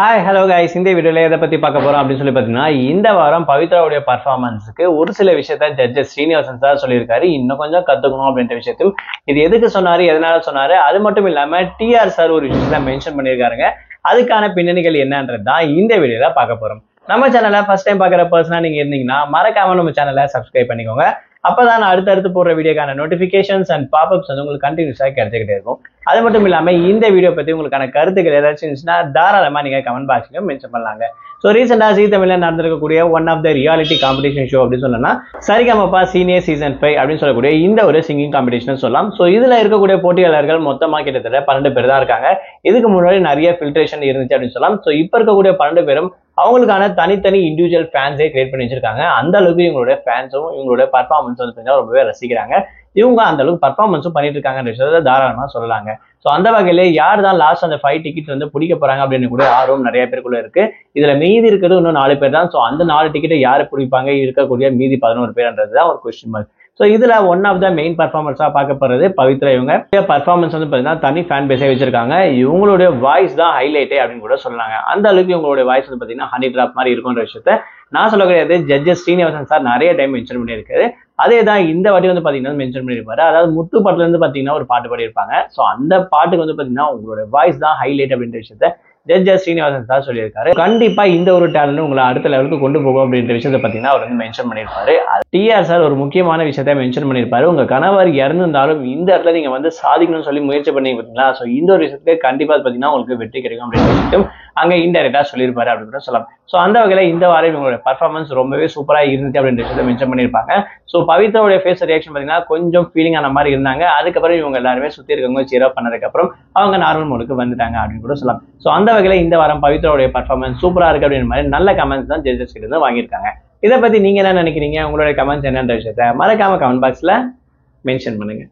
Hi hello guys, இந்த வீடியோல எதை பத்தி பார்க்க போறோம் அப்படின்னு சொல்லி பார்த்தீங்கன்னா, இந்த வாரம் பவித்ராவுடைய பர்ஃபார்மன்ஸுக்கு ஒரு சில விஷயத்த ஜட்ஜஸ் ஸ்ரீனிவாசன் சார் சொல்லியிருக்காரு. இன்னும் கொஞ்சம் கத்துக்கணும் அப்படின்ற விஷயத்தையும் இது எதுக்கு சொன்னாரு, எதனால சொன்னாரு, அது மட்டும் இல்லாம டிஆர் சார் ஒரு விஷயத்த மென்ஷன் பண்ணியிருக்காருங்க. அதுக்கான பின்னணிகள் என்னன்றது தான் இந்த வீடியோல பார்க்க போறோம். நம்ம சேனலை ஃபர்ஸ்ட் டைம் பார்க்குற பர்சனா நீங்க இருந்தீங்கன்னா மறக்காம நம்ம சேனலை சப்ஸ்கிரைப் பண்ணிக்கோங்க. அப்பதான் நான் அடுத்தடுத்து போடுற வீடியோக்கான நோட்டிபிகேஷன்ஸ் அண்ட் பாப்அப்ஸ் வந்து உங்களுக்கு கண்டினியூஸாக கிடைச்சிக்கிட்டே இருக்கும். அது மட்டும் இல்லாம இந்த வீடியோ பத்தி உங்களுக்கான கருத்துக்கள் ஏதாச்சும் இருந்துச்சுன்னா தாராளமா நீங்க கமெண்ட் பாக்ஸ்லயும் மென்ஷன் பண்ணலாங்க. ஸோ ரீசெண்டா ஜீ தமிழ்ல நடந்திருக்கக்கூடிய one of the reality competition show அப்படின்னு சொன்னா சரிகமபா சீனியர் சீசன் 5 அப்படின்னு சொல்லக்கூடிய இந்த ஒரு சிங்கிங் காம்படிஷன் சொல்லலாம். ஸோ இதுல இருக்கக்கூடிய போட்டியாளர்கள் மொத்தமா கிட்டத்தட்ட 12 பேர் தான் இருக்காங்க. இதுக்கு முன்னாடி நிறைய ஃபில்ட்ரேஷன் இருந்துச்சு அப்படின்னு சொல்லலாம். ஸோ இப்ப இருக்கக்கூடிய 12 பேரும் அவங்களுக்கான தனித்தனி இண்டிவிஜுவல் ஃபேன்ஸே கிரியேட் பண்ணி வச்சிருக்காங்க. அந்த அளவுக்கு இவங்களுடைய ஃபேன்ஸும் இவங்களுடைய பர்ஃபார்மன்ஸ் வந்து ரொம்பவே ரசிக்கிறாங்க. இவங்க அந்த அளவுக்கு பர்ஃபார்மன்ஸும் பண்ணிட்டு இருக்காங்கன்ற விஷயத்தை தாராளமா சொல்லலாங்க. ஸோ அந்த வகையில யார் தான் லாஸ்ட் அந்த 5 டிக்கெட்ஸ் வந்து பிடிக்க போறாங்க அப்படின்னு கூட ஆர்வம் நிறைய பேருக்குள்ள இருக்கு. இதுல மீதி இருக்கிறது இன்னும் 4 பேர் தான். ஸோ அந்த 4 டிக்கெட்டை யாரு பிடிப்பாங்க, இருக்கக்கூடிய மீதி 11 பேர்ன்றது தான் ஒரு கொஸ்டின் மார்க். ஸோ இதுல ஒன் ஆஃப் த மெயின் பர்ஃபார்மன்ஸா பார்க்கப்படுறது பவித்ரா. இவங்க பர்ஃபார்மன்ஸ் வந்து பார்த்தீங்கன்னா தனி ஃபேன் பேஸே வச்சிருக்காங்க. இவங்களுடைய வாய்ஸ் தான் ஹைலைட்டே அப்படின்னு கூட சொல்லாங்க. அந்த அளவுக்கு இவங்களுடைய வாய்ஸ் வந்து பார்த்தீங்கன்னா ஹனி டிராப் மாதிரி இருக்குன்ற விஷயத்த நான் சொல்ல கிடையாது, ஜட்ஜஸ் ஸ்ரீனிவாசன் சார் நிறைய டைம் மென்ஷன் பண்ணியிருக்காரு. அதே தான் இந்த வாட்டி வந்து பார்த்தீங்கன்னா மென்ஷன் பண்ணியிருப்பாரு. அதாவது முத்து பாட்டுல இருந்து பார்த்தீங்கன்னா ஒரு பாட்டு பாடியிருப்பாங்க. ஸோ அந்த பாட்டுக்கு வந்து பார்த்தீங்கன்னா உங்களோட வாய்ஸ் தான் ஹைலைட் அப்படின்ற விஷயத்த ஜட்ஜஸ் ஸ்ரீனிவாசன் சார் சொல்லியிருக்காரு. கண்டிப்பா இந்த ஒரு டேலண்ட் உங்களை அடுத்த லெவலுக்கு கொண்டு போகும் அப்படின்ற விஷயத்த பார்த்தீங்கன்னா அவர் வந்து மென்ஷன் பண்ணியிருப்பாரு. டிஆர் சார் ஒரு முக்கியமான விஷயத்த மென்ஷன் பண்ணியிருப்பாரு. உங்க கணவர் இறந்திருந்தாலும் இந்த இடத்துல நீங்க வந்து சாதிக்கணும்னு சொல்லி முயற்சி பண்ணி பார்த்தீங்களா. ஸோ இந்த ஒரு விஷயத்துக்கு கண்டிப்பா பார்த்தீங்கன்னா உங்களுக்கு வெற்றி கிடைக்கும் அப்படின்ற விஷயத்தையும் அங்க இன்டைரக்டா சொல்லியிருப்பாரு அப்படின்னு கூட சொல்லலாம். ஸோ அந்த வகையில இந்த வாரம் இவங்களோட பர்ஃபார்மன்ஸ் ரொம்பவே சூப்பரா இருந்துச்சு அப்படின்ற விஷயத்த மென்ஷன் பண்ணியிருப்பாங்க. ஸோ பவித்ராவுடைய ஃபேஸ் ரியாக்ஷன் பார்த்தீங்கன்னா கொஞ்சம் ஃபீலிங் ஆன மாதிரி இருந்தாங்க. அதுக்கப்புறம் இவங்க எல்லாருமே சுத்தி இருக்கவங்க சீரப் பண்ணதுக்கு அப்புறம் அவங்க நார்மல் மோடுக்கு வந்துட்டாங்க அப்படின்னு கூட சொல்லலாம். ஸோ அந்த வகையில இந்த வாரம் பவித்ராவுடைய பர்ஃபார்மன்ஸ் சூப்பரா இருக்கு அப்படின்னு மாதிரி நல்ல கமெண்ட்ஸ் தான் ஜட்ஜஸ் கிட்ட இருந்து வாங்கியிருக்காங்க. இதை பத்தி நீங்க என்ன நினைக்கிறீங்க, உங்களுடைய கமெண்ட்ஸ் என்னன்ற விஷயத்த மறக்காம கமெண்ட் பாக்ஸ்ல மென்ஷன் பண்ணுங்க.